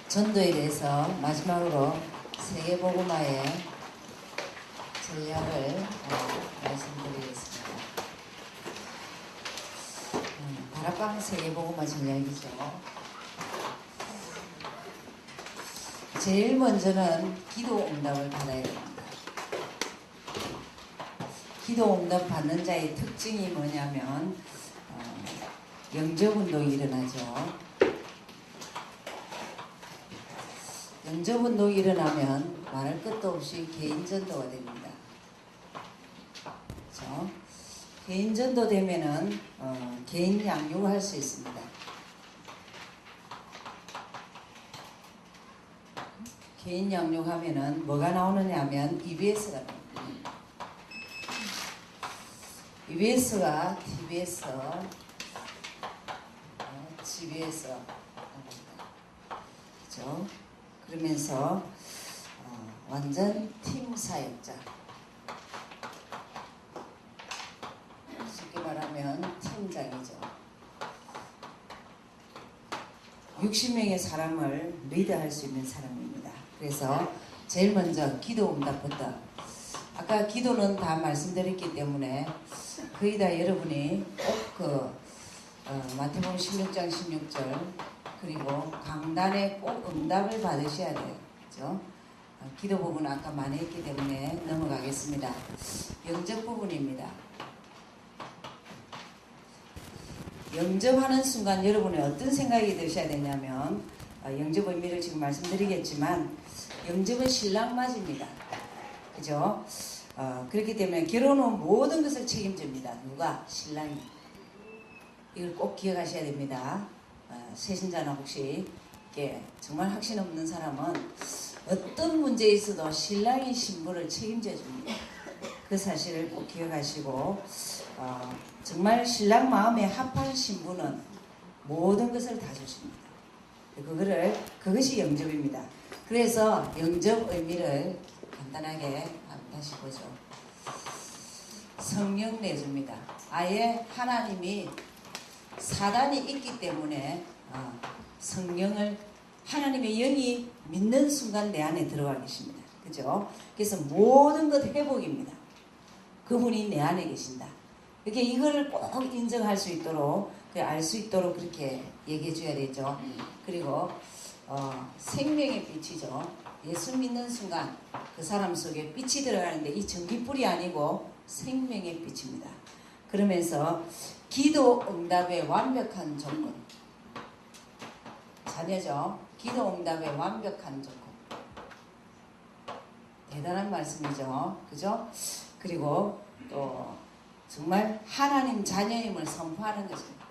전도에 대해서 마지막으로 세계복음화의 전략을 말씀드리겠습니다. 다락방 세계복음화 전략이죠. 제일 먼저는 기도응답을 받아야 됩니다. 기도응답 받는 자의 특징이 뭐냐면 영접운동이 일어나죠. 영접운동이 일어나면 말할 것도 없이 개인전도가 됩니다. 그렇죠? 개인전도 되면은 개인 양육을 할 수 있습니다. 개인 양육하면은 뭐가 나오느냐 하면 EBS가 나옵니다. EBS가 TBS, GBS 그렇죠? 그러면서 완전 팀 사역자, 쉽게 말하면 팀장이죠. 60명의 사람을 리드할 수 있는 사람입니다. 그래서 제일 먼저 기도응답부터, 아까 기도는 다 말씀드렸기 때문에 거의 다 여러분이 꼭 마태복음 16장 16절 그리고 강단에 꼭 응답을 받으셔야 돼요. 그렇죠? 기도 부분은 아까 많이 했기 때문에 넘어가겠습니다. 영접 부분입니다. 영접하는 순간 여러분이 어떤 생각이 드셔야 되냐면, 영접 의미를 지금 말씀드리겠지만 영접은 신랑맞이입니다. 그죠? 그렇기 때문에 결혼은 모든 것을 책임집니다. 누가? 신랑이. 이걸 꼭 기억하셔야 됩니다. 세신자나 혹시 정말 확신 없는 사람은 어떤 문제에 있어도 신랑이 신부를 책임져 줍니다. 그 사실을 꼭 기억하시고, 정말 신랑 마음에 합한 신부는 모든 것을 다 주십니다. 그것이 영접입니다. 그래서 영접 의미를 간단하게 다시 보죠. 성령 내줍니다. 아예 하나님이, 사단이 있기 때문에 성령을, 하나님의 영이 믿는 순간 내 안에 들어가 계십니다. 그죠? 그래서 모든 것 회복입니다. 그분이 내 안에 계신다. 이렇게 이걸 꼭 인정할 수 있도록, 알 수 있도록 그렇게 얘기해 줘야 되죠. 그리고 생명의 빛이죠. 예수 믿는 순간 그 사람 속에 빛이 들어가는데, 이 전기불이 아니고 생명의 빛입니다. 그러면서 기도 응답의 완벽한 조건, 자녀죠. 기도 응답의 완벽한 조건. 대단한 말씀이죠. 그죠? 그리고 또 정말 하나님 자녀임을 선포하는 것입니다.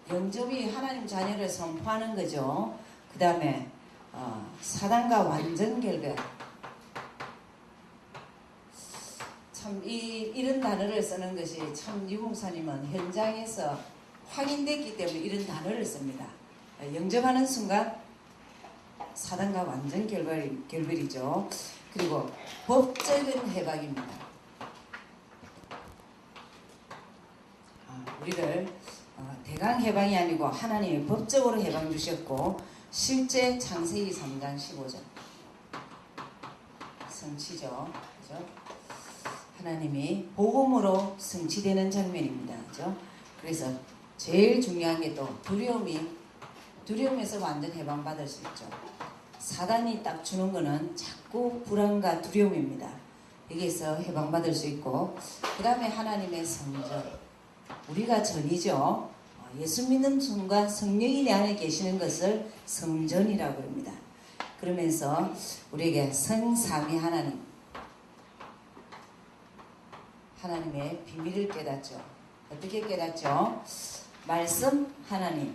영접이 하나님 자녀를 선포하는 거죠. 그 다음에 사단과 완전 결별. 참 이런 단어를 쓰는 것이, 참 유목사님은 현장에서 확인됐기 때문에 이런 단어를 씁니다. 영접하는 순간 사단과 완전 결별이죠. 그리고 법적인 해방입니다. 우리를 대강 해방이 아니고 하나님이 법적으로 해방 주셨고, 실제 창세기 3장 15절 성취죠. 그죠? 하나님이 복음으로 성취되는 장면입니다. 그죠? 그래서 제일 중요한 게 또 두려움에서 완전 해방받을 수 있죠. 사단이 딱 주는 거는 자꾸 불안과 두려움입니다. 여기에서 해방받을 수 있고, 그 다음에 하나님의 성전, 우리가 전이죠. 예수 믿는 순간 성령이 내 안에 계시는 것을 성전이라고 합니다. 그러면서 우리에게 성삼위 하나님의 비밀을 깨닫죠. 어떻게 깨닫죠? 말씀 하나님,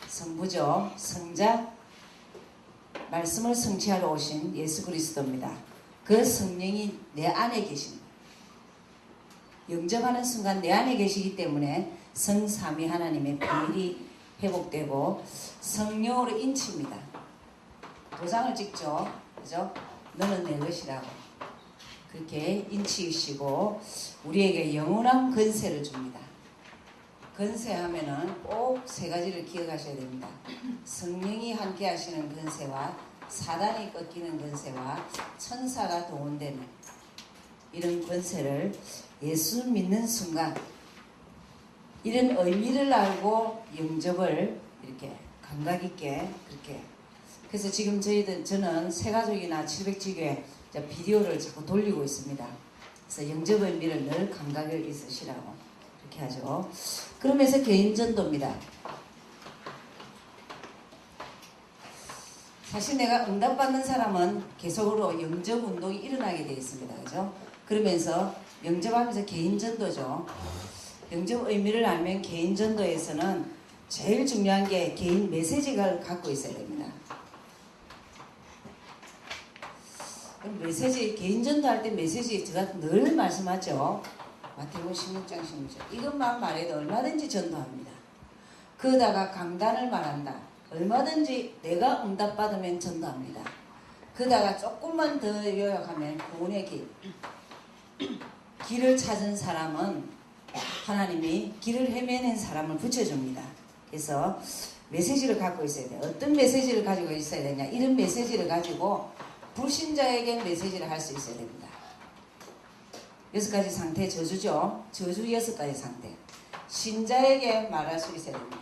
성부죠. 성자, 말씀을 성취하러 오신 예수 그리스도입니다. 그 성령이 내 안에 계십니다. 영접하는 순간 내 안에 계시기 때문에 성삼위 하나님의 비밀이 회복되고, 성령으로 인칩니다. 도장을 찍죠. 그죠? 너는 내 것이라고. 그렇게 인치시고 우리에게 영원한 권세를 줍니다. 건세하면은 꼭 세 가지를 기억하셔야 됩니다. 성령이 함께 하시는 건세와 사단이 꺾이는 건세와 천사가 동원되는 이런 건세를 예수 믿는 순간 이런 의미를 알고 영접을 이렇게 감각 있게 그렇게. 그래서 지금 저는 새가족이나 700지교에 비디오를 자꾸 돌리고 있습니다. 그래서 영접 의미를 늘 감각을 있으시라고 그렇게 하죠. 그러면서 개인 전도입니다. 사실 내가 응답받는 사람은 계속으로 영접 운동이 일어나게 되어 있습니다. 그죠? 그러면서 영접하면서 개인 전도죠. 영접 의미를 알면 개인 전도에서는 제일 중요한 게 개인 메시지를 갖고 있어야 됩니다. 메시지, 개인 전도할 때 메시지 제가 늘 말씀하죠. 마태복음 16장 16절 이것만 말해도 얼마든지 전도합니다. 그러다가 강단을 말한다. 얼마든지 내가 응답받으면 전도합니다. 그러다가 조금만 더 요약하면 구원의 길을 찾은 사람은 하나님이 길을 헤매는 사람을 붙여줍니다. 그래서 메시지를 갖고 있어야 돼요. 어떤 메시지를 가지고 있어야 되냐. 이런 메시지를 가지고 불신자에게 메시지를 할 수 있어야 됩니다. 6가지 상태 저주죠. 저주 6가지 상태. 신자에게 말할 수 있어야 됩니다.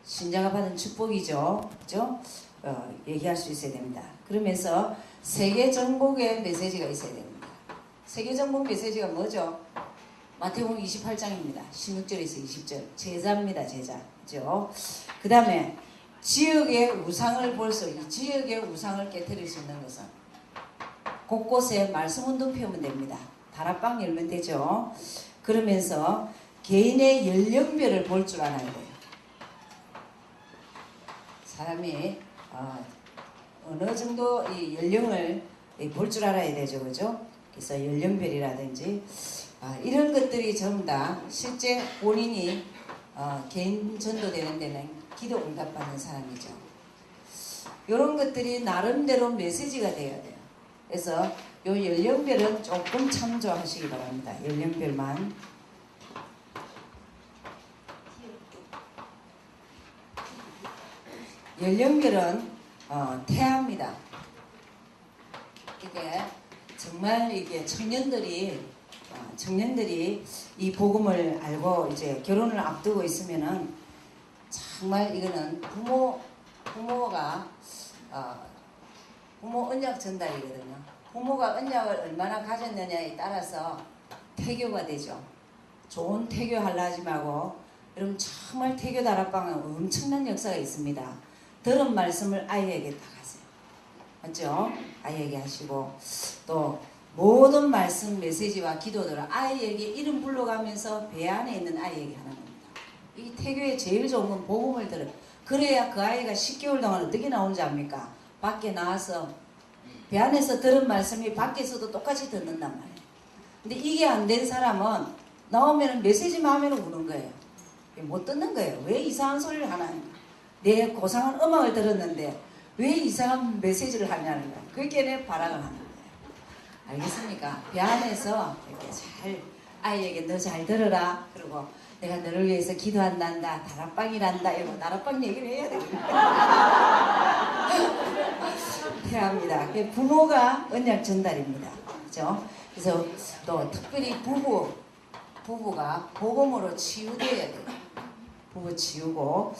신자가 받은 축복이죠. 그죠? 얘기할 수 있어야 됩니다. 그러면서 세계 정복의 메시지가 있어야 됩니다. 세계 정복 메시지가 뭐죠? 마태복음 28장입니다. 16절에서 20절. 제자입니다. 제자. 그죠? 그 다음에 지역의 우상을 볼 수 있는, 지역의 우상을 깨뜨릴 수 있는 것은 곳곳에 말씀 운동 피우면 됩니다. 다락방 열면 되죠. 그러면서 개인의 연령별을 볼 줄 알아야 돼요. 사람이 어느 정도 이 연령을 볼 줄 알아야 되죠. 그죠? 그래서 연령별이라든지 이런 것들이 전부 다 실제 본인이 개인 전도되는 데는 기도 응답받는 사람이죠. 이런 것들이 나름대로 메시지가 되어야 돼요. 그래서 요 연령별은 조금 참조하시기 바랍니다. 연령별만. 연령별은 태아입니다. 이게 정말 이게 청년들이 이 복음을 알고 이제 결혼을 앞두고 있으면은 정말 이거는 부모가 부모 언약 전달이거든요. 부모가 언약을 얼마나 가졌느냐에 따라서 태교가 되죠. 좋은 태교 하려 하지 말고 여러분 정말 태교 다락방은 엄청난 역사가 있습니다. 들은 말씀을 아이에게 다 하세요. 맞죠? 아이에게 하시고 또 모든 말씀 메시지와 기도들을 아이에게 이름 불러가면서 배 안에 있는 아이에게 하는 겁니다. 이 태교의 제일 좋은 건 복음을 들어요. 그래야 그 아이가 10개월 동안 어떻게 나오는지 압니까? 밖에 나와서 배 안에서 들은 말씀이 밖에서도 똑같이 듣는단 말이에요. 근데 이게 안 된 사람은 나오면 메시지만 하면 우는 거예요. 못 듣는 거예요. 왜 이상한 소리를 하나? 내 고상한 음악을 들었는데 왜 이상한 메시지를 하냐는 거예요. 그렇게 내 발악을 하는 거예요. 알겠습니까? 배 안에서 이렇게 잘 아이에게 너 잘 들어라. 그리고 내가 너를 위해서 기도한단다. 다락방이란다. 이러고 다락방 얘기를 해야 됩니다. 해야 합니다. 부모가 언약 전달입니다. 그죠? 그래서 또 특별히 부부가 복음으로 치유되어야 돼요. 부부 치유고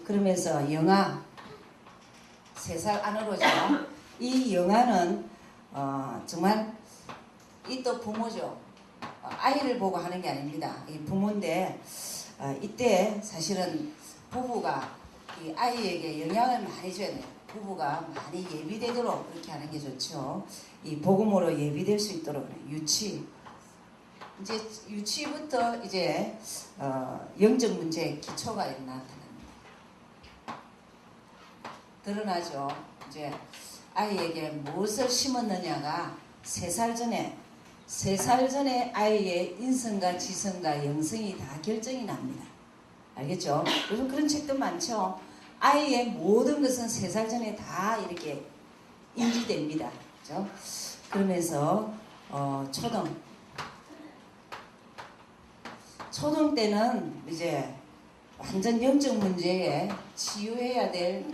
그러면서 영아 3살 안으로죠. 이 영아는 정말 이 또 부모죠. 아이를 보고 하는 게 아닙니다. 이 부모인데 이때 사실은 부부가 이 아이에게 영향을 많이 줘야 돼요. 부부가 많이 예비되도록 그렇게 하는 게 좋죠. 이 복음으로 예비될 수 있도록 유치. 이제 유치부터 이제 영적 문제의 기초가 나타납니다. 드러나죠. 이제 아이에게 무엇을 심었느냐가 3살 전에 아이의 인성과 지성과 영성이 다 결정이 납니다. 알겠죠? 요즘 그런 책도 많죠. 아이의 모든 것은 3살 전에 다 이렇게 인지됩니다. 그죠? 그러면서 초등 때는 이제 완전 영적 문제에 치유해야 될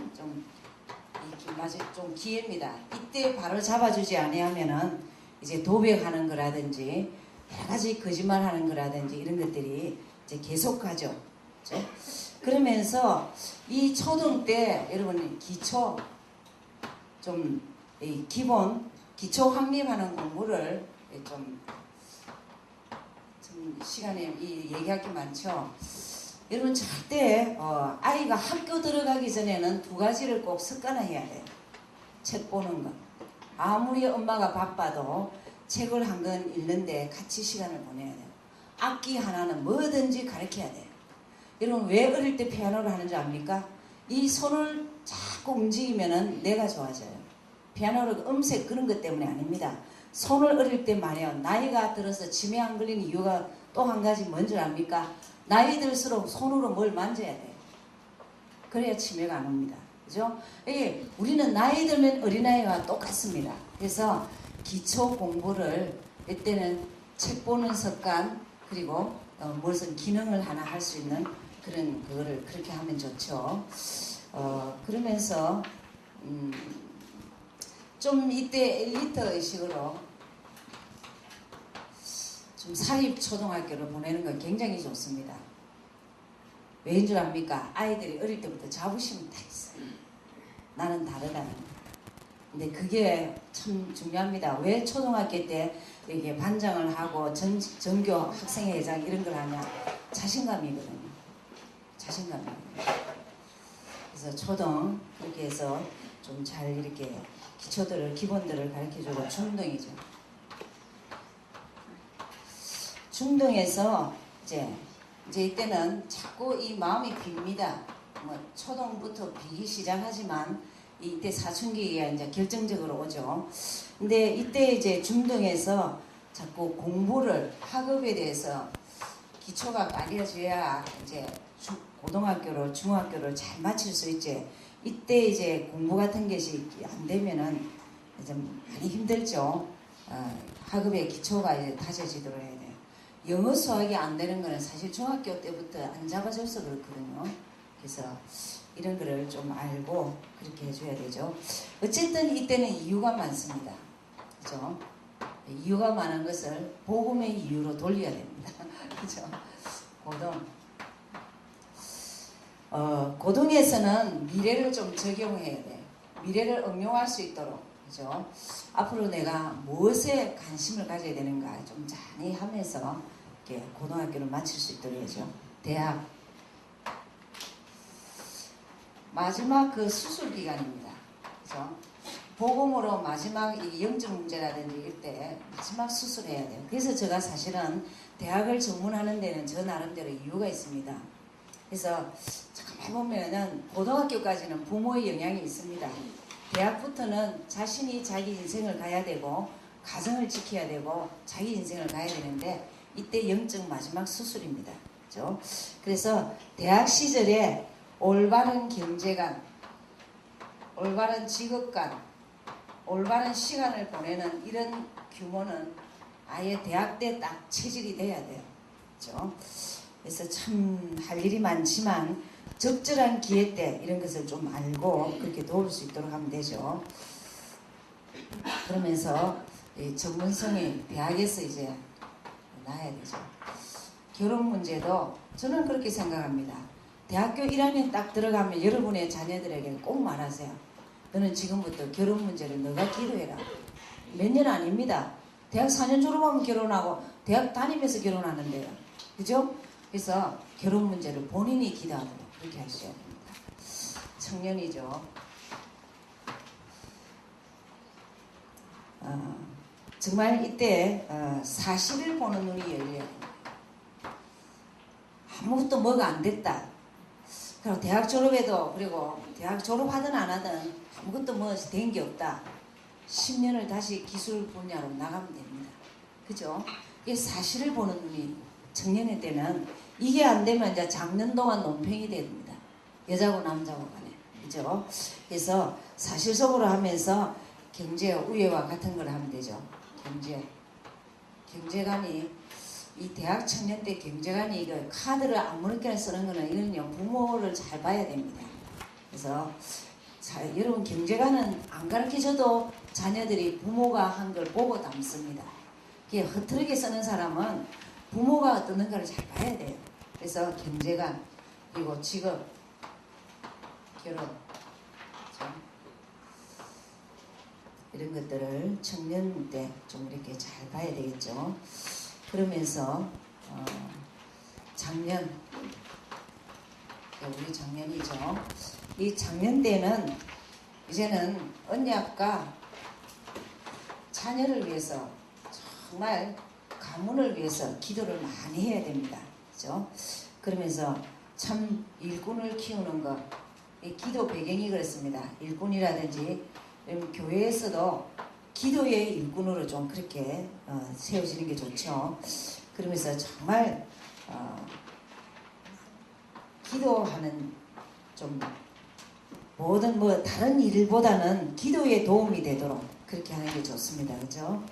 좀 기회입니다. 이때 바로 잡아주지 아니하면은 이제 도백하는 거라든지 여러 가지 거짓말하는 거라든지 이런 것들이 이제 계속하죠. 그렇죠? 그러면서 이 초등 때 여러분 기초 좀 기본 기초 확립하는 공부를 좀 시간에 얘기할 게 많죠. 여러분 절대 아이가 학교 들어가기 전에는 두 가지를 꼭 습관화해야 돼요. 책 보는 거. 아무리 엄마가 바빠도 책을 한 권 읽는데 같이 시간을 보내야 돼요. 악기 하나는 뭐든지 가르쳐야 돼요. 여러분 왜 어릴 때 피아노를 하는 줄 압니까? 이 손을 자꾸 움직이면은 뇌가 좋아져요. 피아노를 음색 그런 것 때문에 아닙니다. 손을 어릴 때 말이요. 나이가 들어서 치매 안 걸리는 이유가 또 한 가지 뭔지 압니까? 나이 들수록 손으로 뭘 만져야 돼요. 그래야 치매가 안 옵니다. 그죠? 우리는 나이 들면 어린아이와 똑같습니다. 그래서 기초 공부를 이때는 책 보는 습관 그리고 무슨 기능을 하나 할 수 있는 그런 그거를 그렇게 하면 좋죠. 그러면서 좀 이때 엘리트 의식으로 좀 사립 초등학교를 보내는 건 굉장히 좋습니다. 왜인 줄 압니까? 아이들이 어릴 때부터 자부심이 다 있어요. 나는 다르다는 거. 근데 그게 참 중요합니다. 왜 초등학교 때 이렇게 반장을 하고 전교 학생회장 이런 걸 하냐? 자신감이거든요. 자신감이거든요. 그래서 초등 그렇게 해서 좀 잘 이렇게 기초들을 기본들을 가르쳐주고 중등이죠. 중등에서 이제 이때는 자꾸 이 마음이 빕니다. 뭐 초등부터 비기 시작하지만 이때 사춘기가 이제 결정적으로 오죠. 근데 이때 이제 중등에서 자꾸 공부를 학업에 대해서 기초가 깔려져야 이제 고등학교를 중학교를 잘 마칠 수 있지. 이때 이제 공부 같은 것이 안 되면은 좀 많이 힘들죠. 학업의 기초가 이제 다져지도록 해야 돼요. 영어 수학이 안 되는 거는 사실 중학교 때부터 안 잡아줘서 그렇거든요. 그래서 이런 거를 좀 알고 그렇게 해줘야 되죠. 어쨌든 이때는 이유가 많습니다. 그죠? 이유가 많은 것을 복음의 이유로 돌려야 됩니다. 그죠? 고등에서는 미래를 좀 적용해야 돼요. 미래를 응용할 수 있도록. 그죠? 앞으로 내가 무엇에 관심을 가져야 되는가 좀 잔히 하면서 이렇게 고등학교를 마칠 수 있도록 해야죠. 대학. 마지막 그 수술 기간입니다. 그죠? 복음으로 마지막 영적 문제라든지 이럴 때 마지막 수술해야 돼요. 그래서 제가 사실은 대학을 전문하는 데는 저 나름대로 이유가 있습니다. 그래서 잠깐만 보면은 고등학교까지는 부모의 영향이 있습니다. 대학부터는 자신이 자기 인생을 가야 되고 가정을 지켜야 되고 자기 인생을 가야 되는데 이때 영적 마지막 수술입니다. 그렇죠? 그래서 대학 시절에 올바른 경제관, 올바른 직업관, 올바른 시간을 보내는 이런 규모는 아예 대학 때 딱 체질이 돼야 돼요. 그렇죠? 그래서 참 할 일이 많지만 적절한 기회 때 이런 것을 좀 알고 그렇게 도울 수 있도록 하면 되죠. 그러면서 전문성이 대학에서 이제 나야 되죠. 결혼 문제도 저는 그렇게 생각합니다. 대학교 1학년 딱 들어가면 여러분의 자녀들에게 꼭 말하세요. 너는 지금부터 결혼 문제를 너가 기도해라. 몇 년 아닙니다. 대학 4년 졸업하면 결혼하고 대학 다니면서 결혼하는데요. 그죠? 그래서 결혼 문제를 본인이 기도하도록 그렇게 하셔야 됩니다. 청년이죠. 정말 이때 사실을 보는 눈이 열려야 됩니다. 아무것도 뭐가 안 됐다. 그리고 대학 졸업해도 그리고 대학 졸업하든 안 하든 아무것도 뭐 된 게 없다. 10년을 다시 기술 분야로 나가면 됩니다. 그죠? 이게 사실을 보는 눈이 청년의 때는 이게 안 되면 이제 작년 동안 논팽이 됩니다. 여자고 남자고 간에. 그죠? 그래서 사실 속으로 하면서 경제 우애와 같은 걸 하면 되죠. 경제관이 이 대학 청년 때 경제관이 이거 카드를 아무렇게나 쓰는 거는 이거는요 부모를 잘 봐야 됩니다. 그래서 여러분 경제관은 안 가르쳐줘도 자녀들이 부모가 한 걸 보고 담습니다. 그게 흐트러게 쓰는 사람은 부모가 어떤 걸 잘 봐야 돼요. 그래서 경제관 그리고 직업, 결혼 이런 것들을 청년 때 좀 이렇게 잘 봐야 되겠죠. 그러면서 작년 우리 작년이죠. 이 작년 때는 이제는 언약과 자녀를 위해서 정말 가문을 위해서 기도를 많이 해야 됩니다. 그죠? 그러면서 참 일꾼을 키우는 것, 이 기도 배경이 그렇습니다. 일꾼이라든지 교회에서도 기도의 일꾼으로 좀 그렇게 세워지는 게 좋죠. 그러면서 정말 기도하는 좀 모든 다른 일보다는 기도에 도움이 되도록 그렇게 하는 게 좋습니다. 그죠?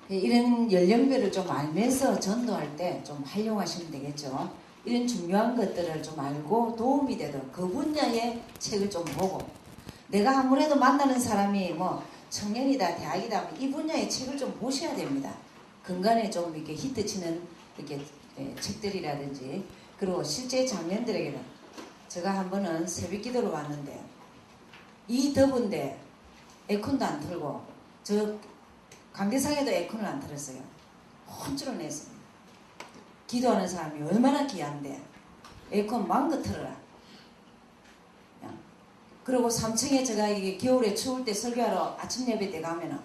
이런 연령별을 좀 알면서 전도할 때 좀 활용하시면 되겠죠. 이런 중요한 것들을 좀 알고 도움이 되도록 그 분야의 책을 좀 보고 내가 아무래도 만나는 사람이 청년이다 대학이다 이 분야의 책을 좀 보셔야 됩니다. 근간에 좀 이렇게 히트치는 이렇게 책들이라든지 그리고 실제 장년들에게는 제가 한 번은 새벽 기도로 왔는데 이 더운데 에어컨도 안 틀고 저 강대상에도 에어컨을 안 틀었어요. 혼쭐을 냈습니다. 기도하는 사람이 얼마나 귀한데 에어컨 마음껏 틀어라. 그리고 3층에 제가 이게 겨울에 추울 때 설교하러 아침 예배 때 가면은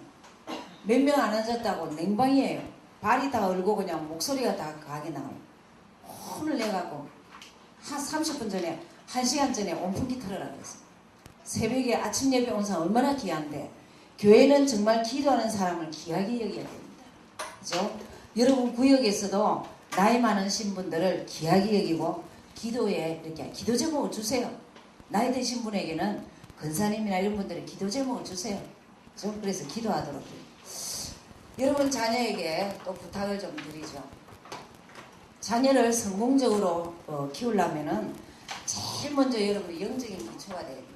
몇 명 안 앉았다고 냉방이에요. 발이 다 얼고 그냥 목소리가 다 가게 나와요. 혼을 내갖고 한 30분 전에 1시간 전에 온풍기 틀어라 그랬어요. 새벽에 아침 예배 온 사람 얼마나 귀한데 교회는 정말 기도하는 사람을 귀하게 여겨야 됩니다. 그죠? 여러분 구역에서도 나이 많으신 분들을 귀하게 여기고 기도에 이렇게 기도 제목을 주세요. 나이 드신 분에게는 권사님이나 이런 분들이 기도 제목을 주세요. 그죠? 그래서 기도하도록 해요. 여러분 자녀에게 또 부탁을 좀 드리죠. 자녀를 성공적으로 키우려면은 제일 먼저 여러분의 영적인 기초가 돼야 됩니다.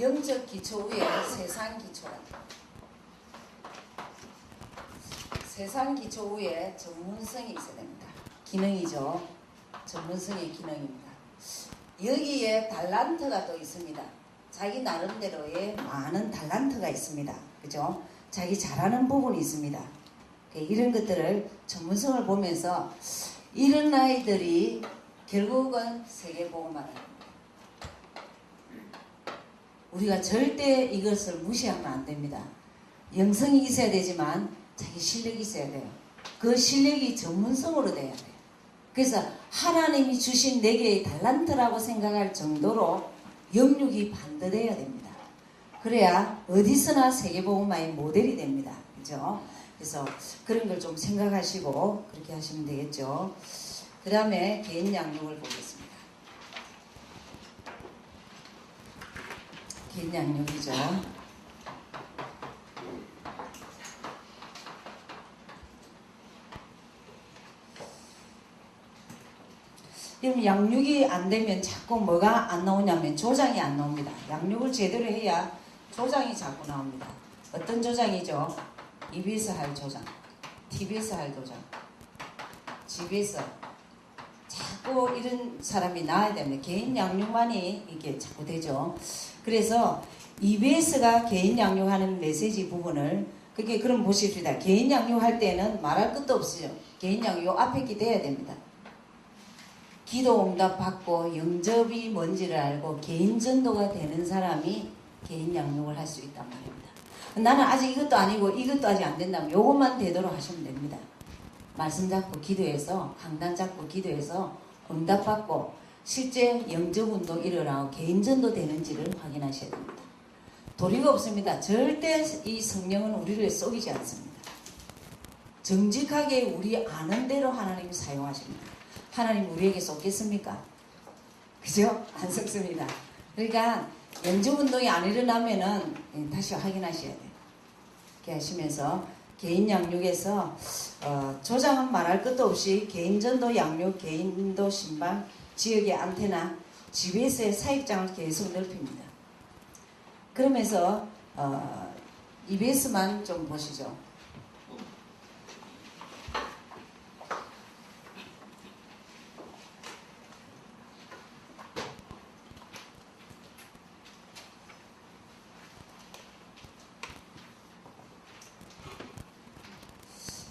영적 기초 위에 세상 기초가 돼요. 세상 기초 위에 전문성이 있어야 됩니다. 기능이죠. 전문성의 기능입니다. 여기에 달란트가 또 있습니다. 자기 나름대로의 많은 달란트가 있습니다. 그죠? 자기 잘하는 부분이 있습니다. 이런 것들을 전문성을 보면서 이런 아이들이 결국은 세계복음화를 합니다. 우리가 절대 이것을 무시하면 안 됩니다. 영성이 있어야 되지만 자기 실력이 있어야 돼요. 그 실력이 전문성으로 돼야 돼요. 그래서 하나님이 주신 4개의 달란트라고 생각할 정도로 영육이 반듯해야 됩니다. 그래야 어디서나 세계복음화의 모델이 됩니다. 그죠? 그래서 그런 걸 좀 생각하시고 그렇게 하시면 되겠죠. 그 다음에 개인 양육을 보겠습니다. 개인 양육이죠. 그럼 양육이 안 되면 자꾸 뭐가 안 나오냐면 조장이 안 나옵니다. 양육을 제대로 해야 조장이 자꾸 나옵니다. 어떤 조장이죠? EBS 할 조장, TBS 할 조장, 집에서 자꾸 이런 사람이 나와야 됩니다. 개인 양육만이 이게 자꾸 되죠. 그래서 EBS가 개인 양육하는 메시지 부분을 그게 그럼 보십시다. 개인 양육할 때는 말할 것도 없어요. 개인 양육 앞에 기대야 됩니다. 기도 응답 받고 영접이 뭔지를 알고 개인 전도가 되는 사람이 개인 양육을 할 수 있단 말입니다. 나는 아직 이것도 아니고 이것도 아직 안 된다면 이것만 되도록 하시면 됩니다. 말씀 잡고 기도해서 강단 잡고 기도해서 응답 받고 실제 영접 운동 일어나고 개인 전도 되는지를 확인하셔야 됩니다. 도리가 없습니다. 절대 이 성령은 우리를 속이지 않습니다. 정직하게 우리 아는 대로 하나님이 사용하십니다. 하나님 우리에게 쏟겠습니까? 그죠? 안 섞습니다. 그러니까 영접 운동이 안 일어나면은 다시 확인하셔야 돼요. 이렇게 하시면서 개인 양육에서 조장은 말할 것도 없이 개인전도 양육, 개인도 신방, 지역의 안테나, GBS의 사익장을 계속 넓힙니다. 그러면서 EBS만 좀 보시죠.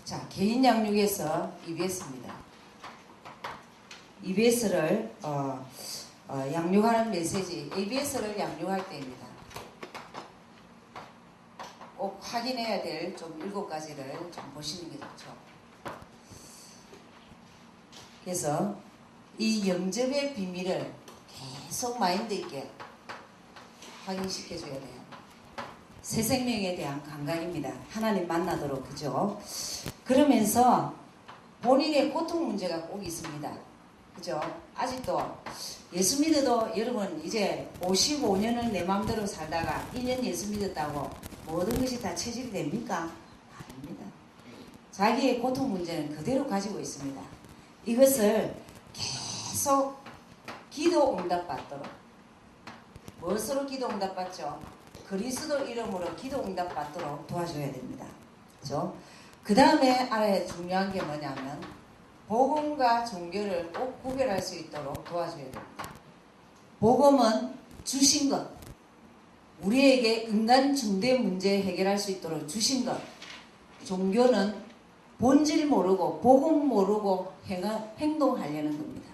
자, 개인 양육에서 EBS입니다. EBS를 양육하는 메시지, ABS를 양육할 때입니다. 꼭 확인해야 될 좀 7가지를 좀 보시는 게 좋죠. 그래서 이 영접의 비밀을 계속 마인드 있게 확인시켜줘야 돼요. 새 생명에 대한 감각입니다. 하나님 만나도록, 그죠? 그러면서 본인의 고통 문제가 꼭 있습니다. 그죠? 아직도 예수 믿어도 여러분 이제 55년을 내 마음대로 살다가 1년 예수 믿었다고 모든 것이 다 체질이 됩니까? 아닙니다. 자기의 고통 문제는 그대로 가지고 있습니다. 이것을 계속 기도 응답 받도록, 무엇으로 기도 응답 받죠? 그리스도 이름으로 기도 응답 받도록 도와줘야 됩니다. 그죠? 그 다음에 알아야 중요한 게 뭐냐면 복음과 종교를 꼭 구별할 수 있도록 도와줘야 됩니다. 복음은 주신 것, 우리에게 인간 중대 문제 해결할 수 있도록 주신 것. 종교는 본질 모르고 복음 모르고 행동하려는 겁니다.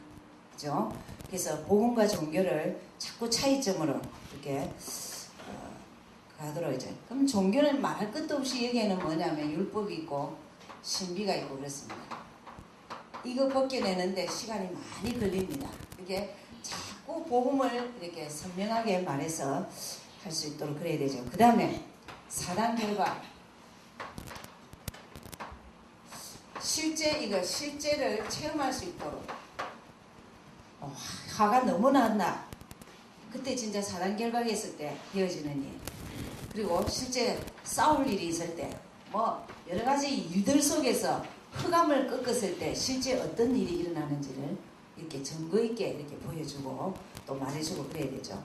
그죠? 그래서 복음과 종교를 자꾸 차이점으로 이렇게 가도록 이제. 그럼 종교는 말할 것도 없이 여기에는 뭐냐면 율법이 있고 신비가 있고 그렇습니다. 이거 벗겨내는데 시간이 많이 걸립니다. 이렇게 자꾸 복음을 이렇게 선명하게 말해서 할 수 있도록 그래야 되죠. 그 다음에 4단 결과. 실제를 체험할 수 있도록. 화가 너무 난다. 그때 진짜 4단 결박이 있을 때 헤어지는 일. 그리고 실제 싸울 일이 있을 때, 뭐 여러 가지 일들 속에서 흑암을 꺾었을 때 실제 어떤 일이 일어나는지를 이렇게 증거 있게 이렇게 보여주고 또 말해주고 그래야 되죠.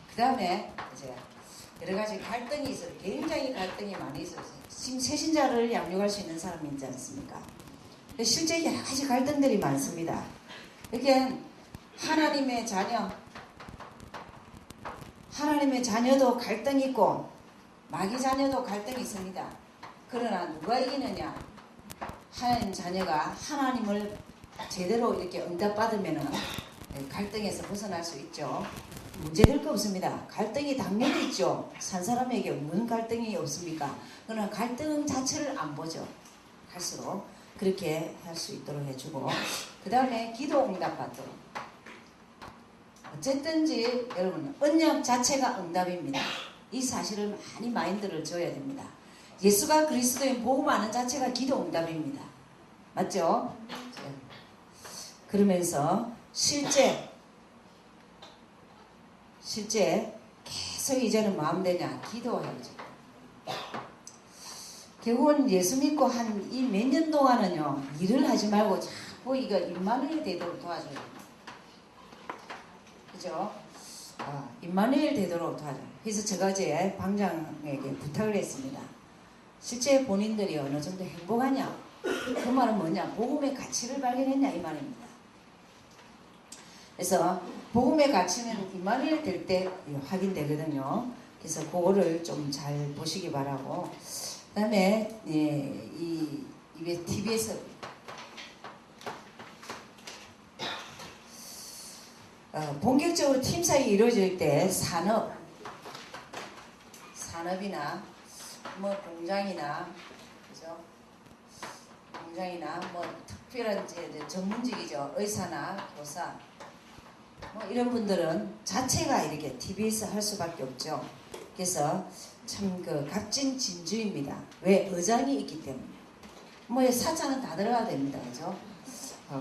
그 다음에 이제 여러 가지 갈등이 있어요. 굉장히 갈등이 많이 있어요. 지금 새신자를 양육할 수 있는 사람이 있지 않습니까? 실제 여러 가지 갈등들이 많습니다. 이렇게 하나님의 자녀도 갈등이 있고 마귀 자녀도 갈등이 있습니다. 그러나 누가 이기느냐? 하나님 자녀가 하나님을 제대로 이렇게 응답받으면 갈등에서 벗어날 수 있죠. 문제될 거 없습니다. 갈등이 당연히 있죠. 산 사람에게 무슨 갈등이 없습니까? 그러나 갈등 자체를 안 보죠. 갈수록 그렇게 할 수 있도록 해주고, 그 다음에 기도 응답 받도록. 어쨌든지 여러분 언약 자체가 응답입니다. 이 사실을 많이 마인드를 줘야 됩니다. 예수가 그리스도인 복음하는 자체가 기도 응답입니다. 맞죠? 그러면서 실제 계속 이제는 마음대냐 기도해야죠. 결국은 예수 믿고 한 이 몇 년 동안은요 일을 하지 말고 자꾸 이거 임마누엘 되도록 도와줘요. 그죠? 임마누엘 되도록 도와줘요. 그래서 제가 제 방장에게 부탁을 했습니다. 실제 본인들이 어느 정도 행복하냐? 그 말은 뭐냐? 복음의 가치를 발견했냐 이 말입니다. 그래서 복음의 가치는 임마누엘 될 때 확인되거든요. 그래서 그거를 좀 잘 보시기 바라고. 그 다음에 이 TV에서 본격적으로 팀 사이 이루어질 때 산업이나 뭐 공장이나 그죠? 공장이나 뭐 특별한 이제 전문직이죠. 의사나 교사 뭐 이런 분들은 자체가 이렇게 TV에서 할 수밖에 없죠. 그래서 참 그 값진 진주입니다. 왜? 의장이 있기 때문에. 뭐 사자는 다 들어가야 됩니다. 그죠?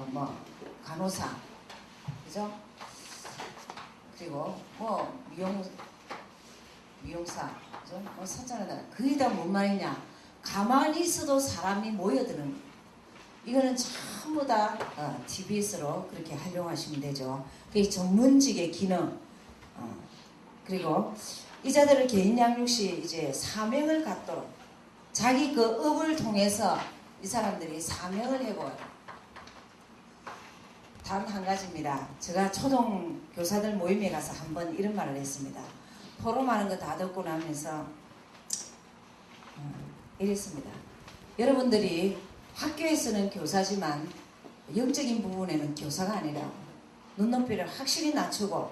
뭐 간호사, 그죠? 그리고 뭐 미용사, 그죠? 뭐 사자는 다. 그게 다 뭔 말이냐? 가만히 있어도 사람이 모여드는, 이거는 전부 다 TBS로 그렇게 활용하시면 되죠. 그게 전문직의 기능. 그리고 이자들을 개인 양육 시 이제 사명을 갖도록, 자기 그 업을 통해서 이 사람들이 사명을 해보아요. 단 한 가지입니다. 제가 초등 교사들 모임에 가서 한번 이런 말을 했습니다. 포럼하는 거 다 듣고 나면서 이랬습니다. 여러분들이 학교에서는 교사지만 영적인 부분에는 교사가 아니라고, 눈높이를 확실히 낮추고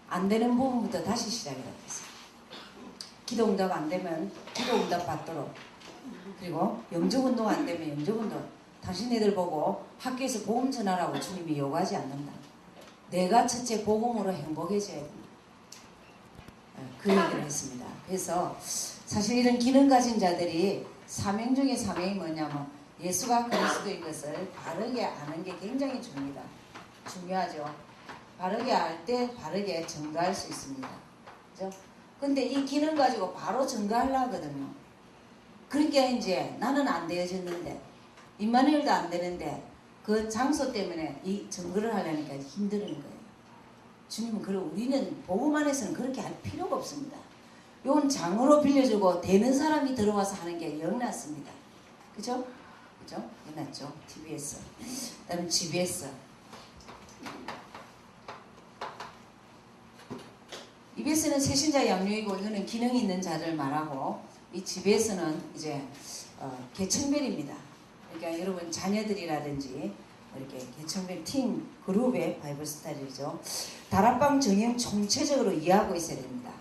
안 되는 부분부터 다시 시작이라고 했어요. 기도응답 안 되면 기도응답 받도록, 그리고 영적운동 안 되면 영적운동, 당신네들 보고 학교에서 복음 전하라고 주님이 요구하지 않는다. 내가 첫째 복음으로 행복해져야 된다. 그 얘기를 했습니다. 그래서 사실 이런 기능 가진 자들이 사명 중에 사명이 뭐냐면 예수가 그리스도인 것을 바르게 아는 게 굉장히 중요하죠. 바르게 알 때 바르게 증거할 수 있습니다. 그죠? 근데 이 기능 가지고 바로 증거하려고 하거든요. 그러니까 이제 나는 안 되어졌는데, 임마누엘도 안 되는데 그 장소 때문에 이 증거를 하려니까 힘드는 거예요. 주님은 그리고 우리는 복음 안에서는 그렇게 할 필요가 없습니다. 이건 장으로 빌려주고 되는 사람이 들어와서 하는 게 영낫습니다. 그죠? 그죠? 영낫죠. TBS. 그 다음에 GBS. EBS는 새신자 양육이고, 이거는 기능이 있는 자를 말하고, 이 GBS는 이제 계층별입니다. 그러니까 여러분 자녀들이라든지 이렇게 계층별 팀 그룹의 바이블 스타일이죠. 다락방 정형 총체적으로 이해하고 있어야 됩니다.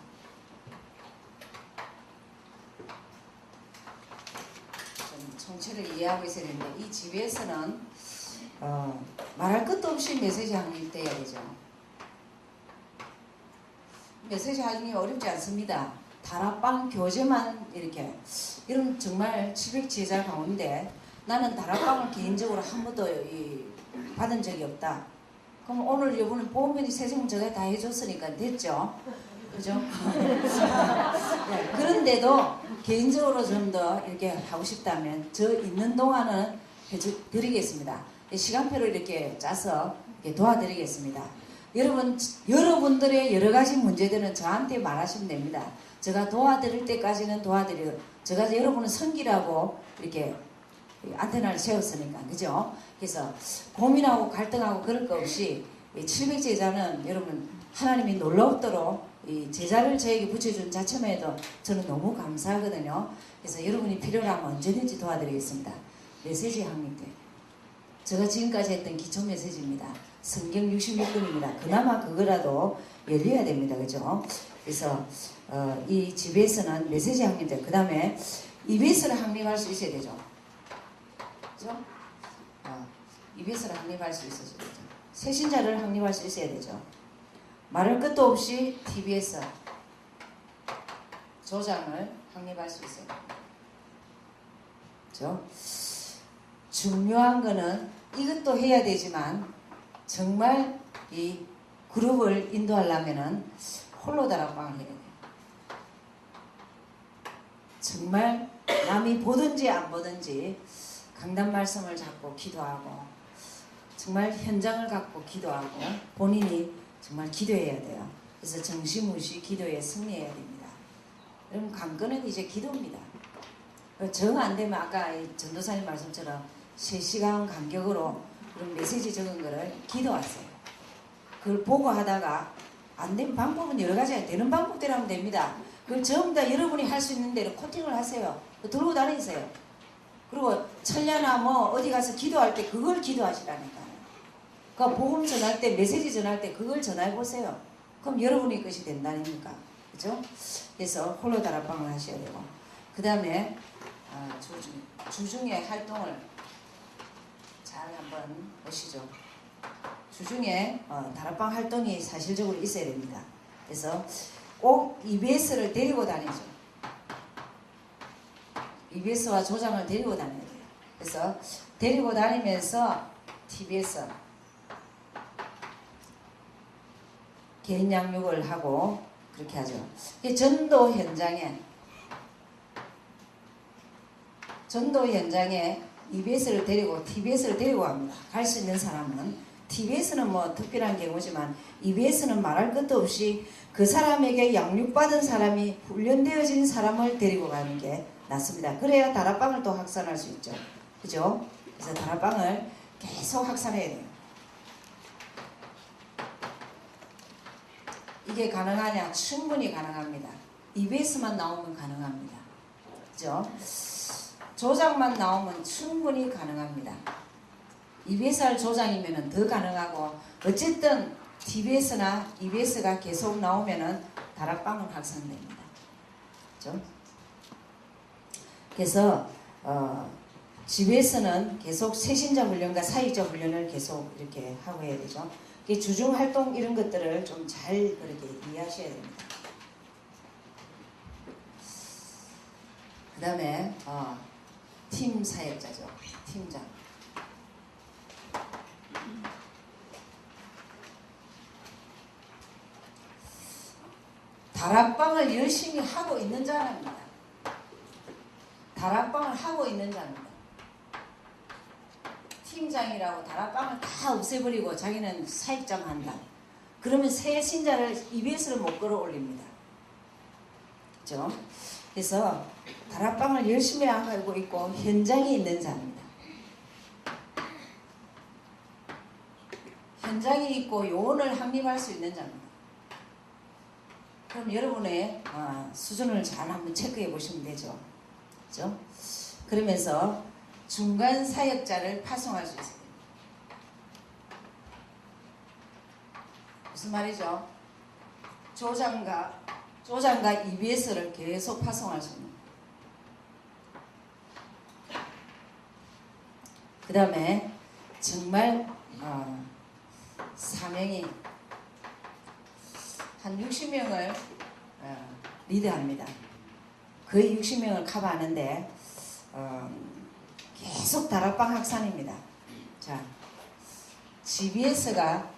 총체를 이해하고 있어야 되는데, 이 GBS는 말할 것도 없이 메시지 확립돼야 되죠. 메시지 확립이 어렵지 않습니다. 다락방 교재만 이렇게, 이런 정말 700제자 가운데 나는 다락방을 개인적으로 한 번도 받은 적이 없다. 그럼 오늘 이분은 보험편이 세종 제가 다 해줬으니까 됐죠. 그죠? 네, 그런데도 개인적으로 좀 더 이렇게 하고 싶다면 저 있는 동안은 해드리겠습니다. 시간표를 이렇게 짜서 이렇게 도와드리겠습니다. 여러분들의 여러 가지 문제들은 저한테 말하시면 됩니다. 제가 도와드릴 때까지는 도와드려요. 제가 여러분은 성기라고 이렇게 안테나를 세웠으니까, 그죠? 그래서 고민하고 갈등하고 그럴 거 없이 700제자는 여러분 하나님이 놀랍도록 이 제자를 저에게 붙여준 자체만 해도 저는 너무 감사하거든요. 그래서 여러분이 필요하면 언제든지 도와드리겠습니다. 메시지 확립돼. 제가 지금까지 했던 기초 메시지입니다. 성경 66권입니다. 그나마 그거라도 열려야 됩니다. 그죠? 그래서 이 GBS는 메시지 확립돼. 그 다음에 EBS를 확립할 수 있어야 되죠. 그죠? EBS를 확립할 수 있어야 되죠. 새신자를 확립할 수 있어야 되죠. 말할 것도 없이 TBS 조장을 확립할 수 있어요. 그죠? 중요한 거는 이것도 해야 되지만, 정말 이 그룹을 인도하려면은 홀로 다락방을 해야 돼요. 정말 남이 보든지 안 보든지 강단 말씀을 잡고 기도하고, 정말 현장을 갖고 기도하고, 본인이 정말 기도해야 돼요. 그래서 정신무시 기도에 승리해야 됩니다. 여러분, 관건은 이제 기도입니다. 정 안 되면 아까 전도사님 말씀처럼 3시간 간격으로 그런 메시지 적은 거를 기도하세요. 그걸 보고 하다가 안 되는 방법은 여러 가지가 되는 방법대로 하면 됩니다. 그걸 전부 다 여러분이 할 수 있는 대로 코팅을 하세요. 들고 다니세요. 그리고 천ля나 뭐 어디 가서 기도할 때 그걸 기도하시라니까요. 그 복음 전할 때, 메시지 전할 때 그걸 전해 보세요. 그럼 여러분의 것이 된다니까. 그죠? 그래서 홀로 다락방을 하셔야 되고, 그 다음에 주중에 활동을 잘 한번 보시죠. 주중에 다락방 활동이 사실적으로 있어야 됩니다. 그래서 꼭 EBS를 데리고 다니죠. EBS와 조장을 데리고 다녀야 돼요. 그래서 데리고 다니면서 TBS 개인 양육을 하고 그렇게 하죠. 전도 현장에 전도 현장에 EBS를 데리고 TBS를 데리고 갑니다. 갈 수 있는 사람은 TBS는 뭐 특별한 경우지만 EBS는 말할 것도 없이 그 사람에게 양육받은 사람이 훈련되어진 사람을 데리고 가는 게 낫습니다. 그래야 다락방을 또 확산할 수 있죠. 그죠? 그래서 다락방을 계속 확산해야 돼요. 이게 가능하냐? 충분히 가능합니다. EBS만 나오면 가능합니다. 그죠? 조장만 나오면 충분히 가능합니다. EBSR 조장이면 더 가능하고, 어쨌든 TBS나 EBS가 계속 나오면은 다락방은 확산됩니다. 그죠? 그래서 집에서는 계속 새신자 훈련과 사역자 훈련을 계속 이렇게 하고 해야 되죠. 주중 활동 이런 것들을 좀 잘 그렇게 이해하셔야 됩니다. 그 다음에 팀 사역자죠. 팀장. 다락방을 열심히 하고 있는 자입니다. 다락방을 하고 있는 자입니다. 팀장이라고 다락방을 다 없애버리고 자기는 사역장 한다. 그러면 새 신자를 EBS를 못 끌어올립니다. 그렇죠? 그래서 다락방을 열심히 하고 있고 현장에 있는 자입니다. 현장에 있고 요원을 확립할 수 있는 자입니다. 그럼 여러분의 수준을 잘 한번 체크해 보시면 되죠. 그렇죠? 그러면서 중간 사역자를 파송할 수 있습니다. 무슨 말이죠? 조장과 EBS를 계속 파송할 수 있는. 그 다음에 정말 사명이 한 60명을 리드합니다. 거의 60명을 커버하는데 계속 다락방 확산입니다. 자, GBS가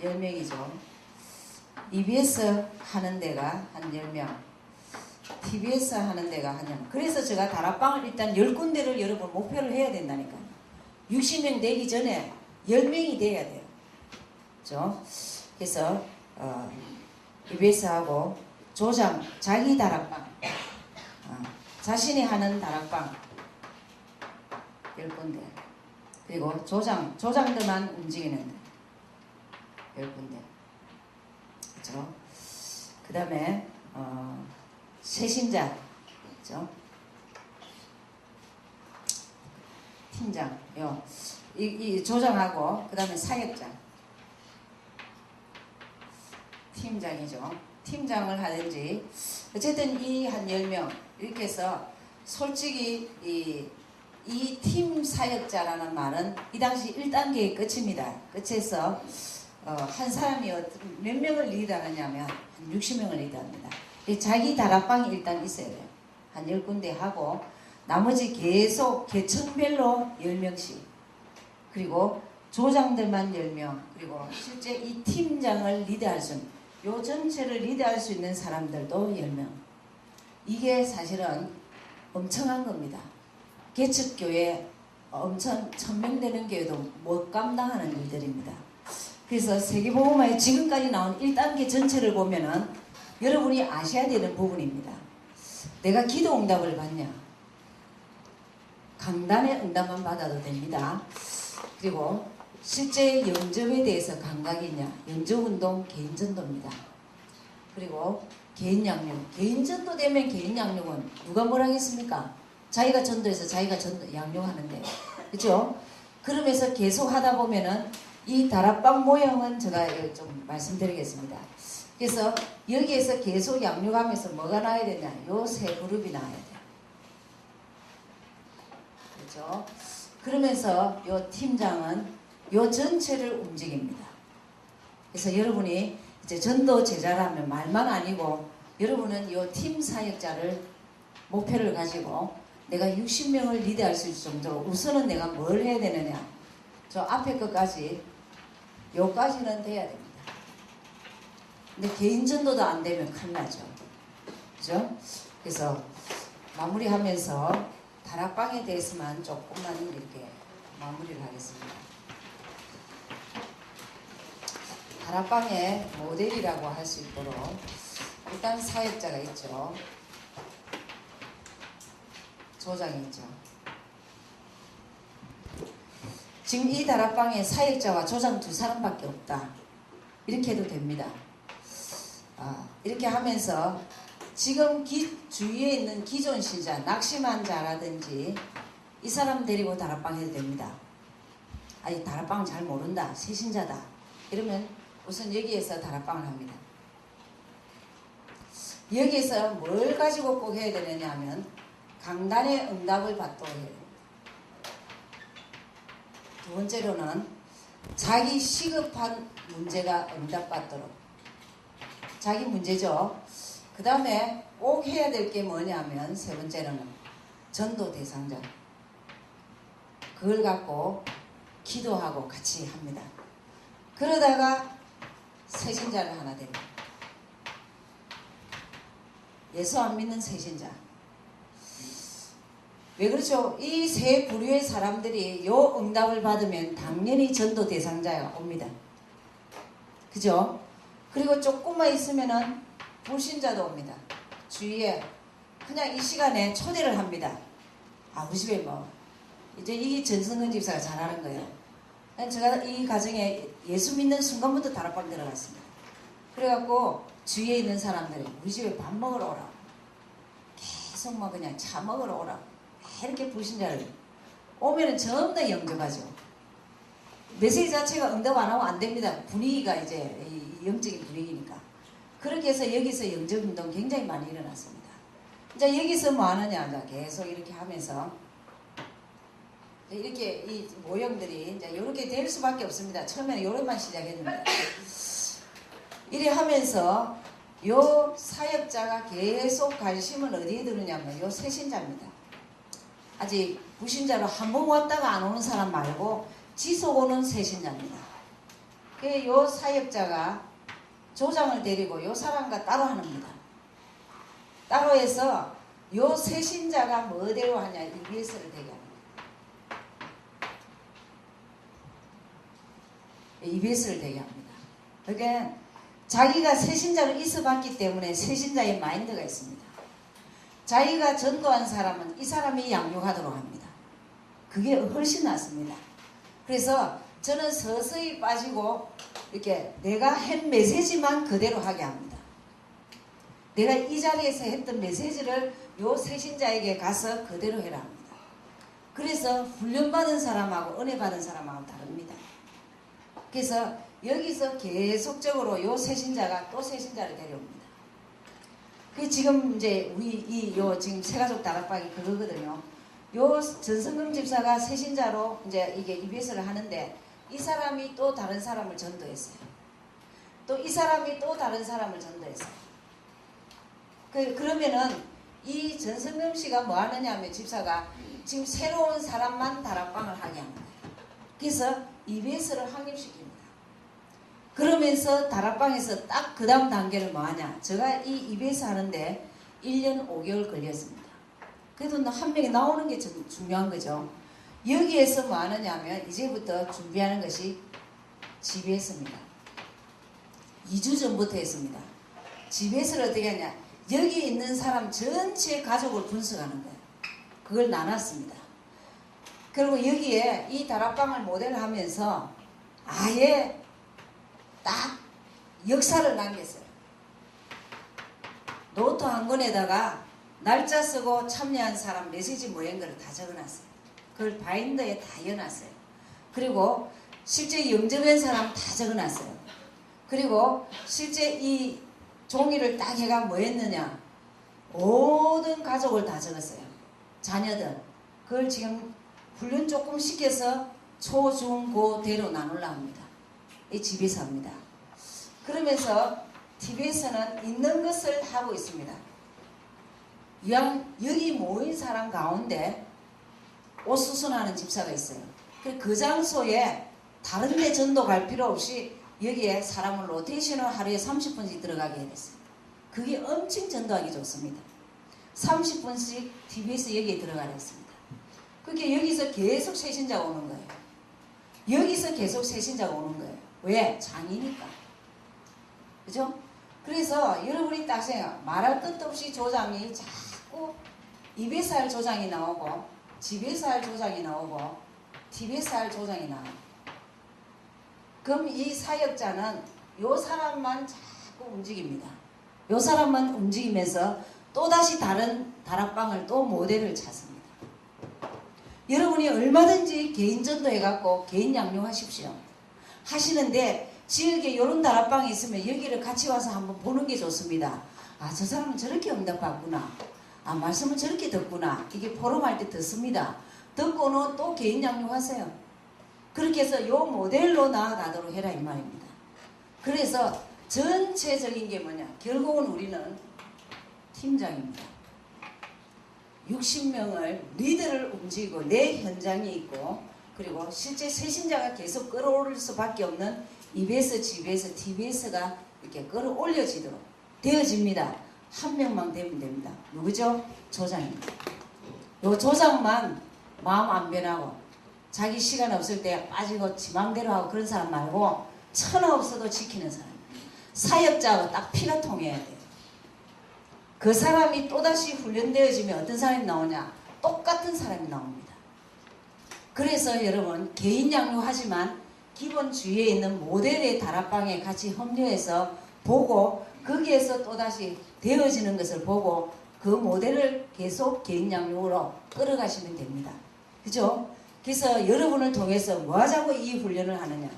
10명이죠. EBS 하는 데가 한 10명, TBS 하는 데가 한 10명. 그래서 제가 다락방을 일단 10군데를 여러분 목표를 해야 된다니까요. 60명 되기 전에 10명이 돼야 돼요. 그렇죠? 그래서 EBS하고 조장, 자기 다락방, 자신이 하는 다락방 10군데, 그리고 조장들만 움직이는 10군데. 그렇죠? 그 다음에 새신자, 그렇죠? 팀장, 이 조장하고 그 다음에 사역자, 팀장이죠. 팀장을 하든지 어쨌든 이 한 10명 이렇게 해서 솔직히 이 팀 사역자라는 말은 이 당시 1단계의 끝입니다. 끝에서 한 사람이 몇 명을 리드하느냐면 한 60명을 리드합니다. 자기 다락방이 일단 있어야 돼요. 한 10군데 하고 나머지 계속 계층별로 10명씩, 그리고 조장들만 10명, 그리고 실제 이 팀장을 리드할 수 있는, 요 전체를 리드할 수 있는 사람들도 10명. 이게 사실은 엄청난 겁니다. 개척교회 엄청 1000명 되는 교회도 못 감당하는 일들입니다. 그래서 세계복음화의 지금까지 나온 1단계 전체를 보면은 여러분이 아셔야 되는 부분입니다. 내가 기도 응답을 받냐? 강단의 응답만 받아도 됩니다. 그리고 실제 영접에 대해서 감각이 있냐? 영접운동 개인전도입니다. 그리고 개인양육, 개인전도 되면 개인양육은 누가 뭘 하겠습니까? 자기가 전도해서 자기가 양육하는데, 그렇죠? 그러면서 계속 하다 보면은 이 다락방 모형은 제가 좀 말씀드리겠습니다. 그래서 여기에서 계속 양육하면서 뭐가 나와야 되냐? 요 세 그룹이 나와야 돼요. 그렇죠? 그러면서 요 팀장은 요 전체를 움직입니다. 그래서 여러분이 이제 전도 제자라면 말만 아니고 여러분은 요 팀 사역자를 목표를 가지고 내가 60명을 리드할 수 있을 정도로 우선은 내가 뭘 해야 되느냐? 저 앞에 것까지 요까지는 돼야 됩니다. 근데 개인 전도도 안 되면 큰일 나죠. 그죠? 그래서 마무리하면서 다락방에 대해서만 조금만 이렇게 마무리를 하겠습니다. 다락방의 모델이라고 할 수 있도록 일단 사역자가 있죠. 조장이 있죠. 지금 이 다락방에 사역자와 조장 두 사람밖에 없다. 이렇게 해도 됩니다. 이렇게 하면서 지금 주위에 있는 기존 신자, 낙심한 자라든지 이 사람 데리고 다락방 해도 됩니다. 이 다락방 잘 모른다, 새신자다 이러면 우선 여기에서 다락방을 합니다. 여기에서 뭘 가지고 꼭 해야 되느냐 하면 강단의 응답을 받도록 해요. 두 번째로는 자기 시급한 문제가 응답받도록, 자기 문제죠. 그 다음에 꼭 해야 될 게 뭐냐면 세 번째로는 전도 대상자, 그걸 갖고 기도하고 같이 합니다. 그러다가 새신자를 하나 됩니다. 예수 안 믿는 새신자. 왜 그렇죠? 이 세 부류의 사람들이 요 응답을 받으면 당연히 전도 대상자가 옵니다. 그죠? 그리고 조금만 있으면은 불신자도 옵니다. 주위에 그냥 이 시간에 초대를 합니다. 우리 집에 뭐 이제 이 전승근 집사가 잘하는 거예요. 제가 이 가정에 예수 믿는 순간부터 다락방 들어갔습니다. 그래갖고 주위에 있는 사람들이 우리 집에 밥 먹으러 오라, 계속 막 그냥 차 먹으러 오라, 이렇게 불신자를 오면은 전부 다 영접하죠. 메시지 자체가 응답 안 하면 안 됩니다. 분위기가 이제 영적인 분위기니까. 그렇게 해서 여기서 영접운동 굉장히 많이 일어났습니다. 이제 여기서 뭐 하느냐, 계속 이렇게 하면서 이렇게 이 모형들이 이제 이렇게 될 수밖에 없습니다. 처음에는 요런만 시작했는데 이래 하면서 요 사역자가 계속 관심은 어디에 두느냐면 요 새신자입니다. 아직 부신자로 한 번 왔다가 안 오는 사람 말고 지속 오는 새신자입니다. 요 사역자가 조장을 데리고 요 사람과 따로 합니다. 따로 해서 요 새신자가 뭐대로 하냐, EBS를 되게 합니다. EBS를 되게 합니다. 그러니까 자기가 새신자로 있어봤기 때문에 새신자의 마인드가 있습니다. 자기가 전도한 사람은 이 사람이 양육하도록 합니다. 그게 훨씬 낫습니다. 그래서 저는 서서히 빠지고 이렇게 내가 한 메시지만 그대로 하게 합니다. 내가 이 자리에서 했던 메시지를 요 새신자에게 가서 그대로 해라 합니다. 그래서 훈련받은 사람하고 은혜 받은 사람하고 다릅니다. 그래서 여기서 계속적으로 요 새신자가 또 새신자를 데려옵니다. 그 지금 이제 우리 지금 새가족 다락방이 그거거든요. 요 전성금 집사가 새신자로 이제 이게 EBS를 하는데 이 사람이 또 다른 사람을 전도했어요. 또 이 사람이 또 다른 사람을 전도했어요. 그러면은 이 전성금 씨가 뭐 하느냐 하면 집사가 지금 새로운 사람만 다락방을 하게 합니다. 그래서 EBS를 확립시킵니다. 그러면서 다락방에서 딱 그 다음 단계를 뭐 하냐. 제가 이 EBS 하는데 1년 5개월 걸렸습니다. 그래도 한 명이 나오는 게 좀 중요한 거죠. 여기에서 뭐 하느냐 하면 이제부터 준비하는 것이 GBS입니다. 2주 전부터 했습니다. GBS를 어떻게 하냐. 여기 있는 사람 전체 가족을 분석하는 거예요. 그걸 나눴습니다. 그리고 여기에 이 다락방을 모델하면서 아예 딱 역사를 남겼어요. 노트 한 권에다가 날짜 쓰고 참여한 사람 메시지 모양들을 다 적어놨어요. 그걸 바인더에 다 넣어놨어요. 그리고 실제 영접한 사람 다 적어놨어요. 그리고 실제 이 종이를 딱 해가 뭐 했느냐, 모든 가족을 다 적었어요. 자녀들. 그걸 지금 훈련 조금 시켜서 초, 중, 고, 대로 나누려 합니다. 이 집에서 합니다. 그러면서 TV에서는 있는 것을 하고 있습니다. 여기 모인 사람 가운데 옷 수선하는 집사가 있어요. 그 장소에 다른 데 전도 갈 필요 없이 여기에 사람을 로테이션을 하루에 30분씩 들어가게 해냈어요. 그게 엄청 전도하기 좋습니다. 30분씩 TBS 여기에 들어가려 했습니다. 그게 여기서 계속 새신자가 오는 거예요. 여기서 계속 새신자가 오는 거예요. 왜? 장이니까. 그죠? 그래서 여러분이 딱 생각, 말할 것도 없이 조장이 자꾸 입에서 할 조장이 나오고, 집에서 할 조장이 나오고, TV에서 할 조장이 나와요. 그럼 이 사역자는 요 사람만 자꾸 움직입니다. 요 사람만 움직이면서 또다시 다른 다락방을 또 모델을 찾습니다. 여러분이 얼마든지 개인 전도해갖고 개인 양육하십시오. 하시는데 지역에 이런 다락방이 있으면 여기를 같이 와서 한번 보는 게 좋습니다. 아, 저 사람은 저렇게 응답받구나. 아, 말씀은 저렇게 듣구나. 이게 포럼할 때 듣습니다. 듣고는 또 개인 양육하세요. 그렇게 해서 요 모델로 나아가도록 해라 이 말입니다. 그래서 전체적인 게 뭐냐? 결국은 우리는 팀장입니다. 60명을 리더를 움직이고 내 현장이 있고, 그리고 실제 새신자가 계속 끌어올릴 수밖에 없는 EBS, GBS, TBS가 이렇게 끌어올려지도록 되어집니다. 한 명만 되면 됩니다. 누구죠? 조장입니다. 요 조장만 마음 안 변하고 자기 시간 없을 때 빠지고 지 맘대로 하고 그런 사람 말고 천하 없어도 지키는 사람. 사역자하고 딱 피가 통해야 돼요. 그 사람이 또다시 훈련되어지면 어떤 사람이 나오냐? 똑같은 사람이 나옵니다. 그래서 여러분 개인 양육하지만 기본 주위에 있는 모델의 다락방에 같이 협력해서 보고 거기에서 또다시 되어지는 것을 보고 그 모델을 계속 개인 양육으로 끌어가시면 됩니다. 그죠? 그래서 여러분을 통해서 뭐 하자고 이 훈련을 하느냐?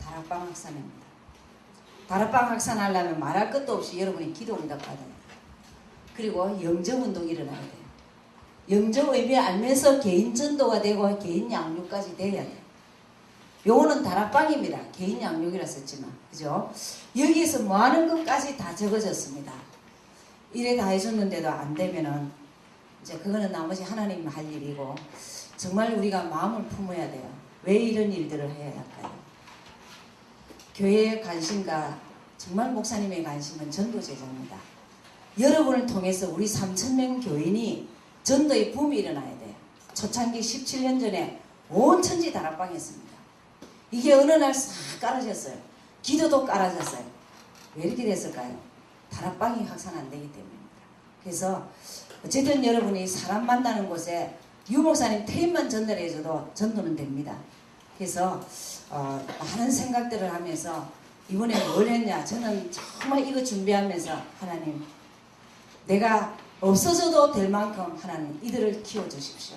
다락방 확산입니다. 다락방 확산하려면 말할 것도 없이 여러분이 기도 응답 받아야 돼요. 그리고 영정운동이 일어나야 돼요. 영정 의미 알면서 개인 전도가 되고 개인 양육까지 돼야 돼요. 요거는 다락방입니다. 개인 양육이라 썼지만, 그죠? 여기에서 뭐 하는 것까지 다 적어졌습니다. 이래 다 해줬는데도 안 되면은 이제 그거는 나머지 하나님 할 일이고, 정말 우리가 마음을 품어야 돼요. 왜 이런 일들을 해야 할까요? 교회의 관심과 정말 목사님의 관심은 전도제자입니다. 여러분을 통해서 우리 3,000명 교인이 전도의 붐이 일어나야 돼요. 초창기 17년 전에 온 천지 다락방이 있습니다. 이게 어느 날 싹 깔아졌어요. 기도도 깔아졌어요. 왜 이렇게 됐을까요? 다락방이 확산 안 되기 때문입니다. 그래서 어쨌든 여러분이 사람 만나는 곳에 유목사님 퇴임만 전달해줘도 전도는 됩니다. 그래서 많은 생각들을 하면서 이번에 뭘 했냐? 저는 정말 이거 준비하면서 하나님, 내가 없어져도 될 만큼 하나님 이들을 키워주십시오.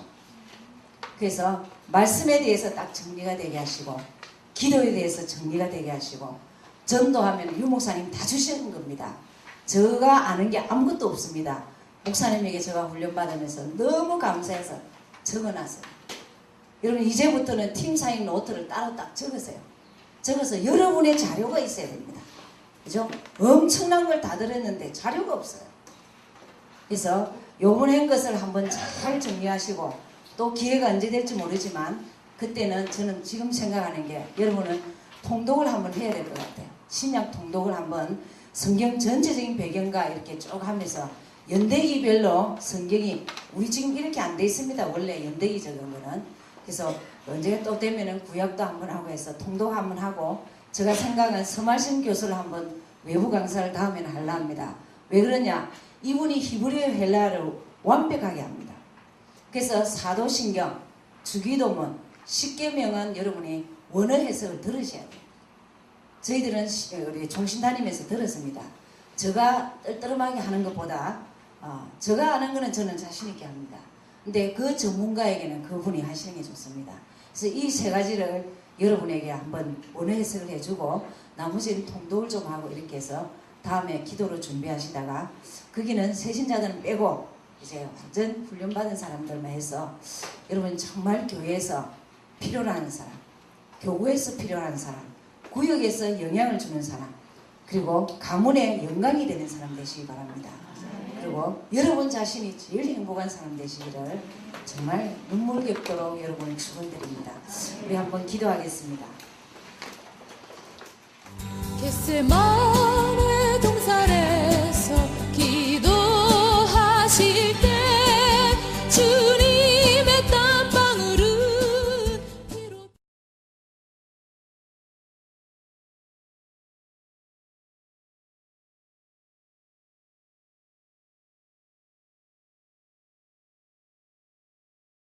그래서 말씀에 대해서 딱 정리가 되게 하시고, 기도에 대해서 정리가 되게 하시고, 전도하면 유목사님 다 주시는 겁니다. 제가 아는 게 아무것도 없습니다. 목사님에게 제가 훈련받으면서 너무 감사해서 적어놨어요. 여러분 이제부터는 팀사인 노트를 따로 딱 적으세요. 적어서 여러분의 자료가 있어야 됩니다. 그죠? 엄청난 걸 다 들었는데 자료가 없어요. 그래서 요번에 한 것을 한번 잘 정리하시고, 또 기회가 언제 될지 모르지만 그때는 저는 지금 생각하는 게 여러분은 통독을 한번 해야 될 것 같아요. 신약 통독을 한번 성경 전체적인 배경과 이렇게 쭉 하면서 연대기별로 성경이 우리 지금 이렇게 안 돼 있습니다. 원래 연대기 적은 거는. 그래서 언제 또 되면은 구약도 한번 하고 해서 통독 한번 하고, 제가 생각은 서말씀 교수를 한번 외부 강사를 다음에는 하려 합니다. 왜 그러냐? 이분이 히브리어 헬라어를 완벽하게 합니다. 그래서 사도신경, 주기도문, 십계명은 여러분이 원어 해석을 들으셔야 돼요. 저희들은 우리 종신 다니면서 들었습니다. 제가 떨떠름하게 하는 것보다 제가 아는 거는 저는 자신 있게 합니다. 근데 그 전문가에게는 그분이 하시는 게 좋습니다. 그래서 이 세 가지를 여러분에게 한번 원어 해석을 해주고, 나머지는 통독을 좀 하고 이렇게 해서 다음에 기도로 준비하시다가, 거기는 새신자들은 빼고 이제 완전 훈련받은 사람들만 해서 여러분 정말 교회에서 필요로 하는 사람, 교구에서 필요로 하는 사람, 구역에서 영향을 주는 사람, 그리고 가문의 영광이 되는 사람 되시기 바랍니다. 그리고 여러분 자신이 제일 행복한 사람 되시기를 정말 눈물겹도록 여러분을 축원드립니다. 우리 한번 기도하겠습니다.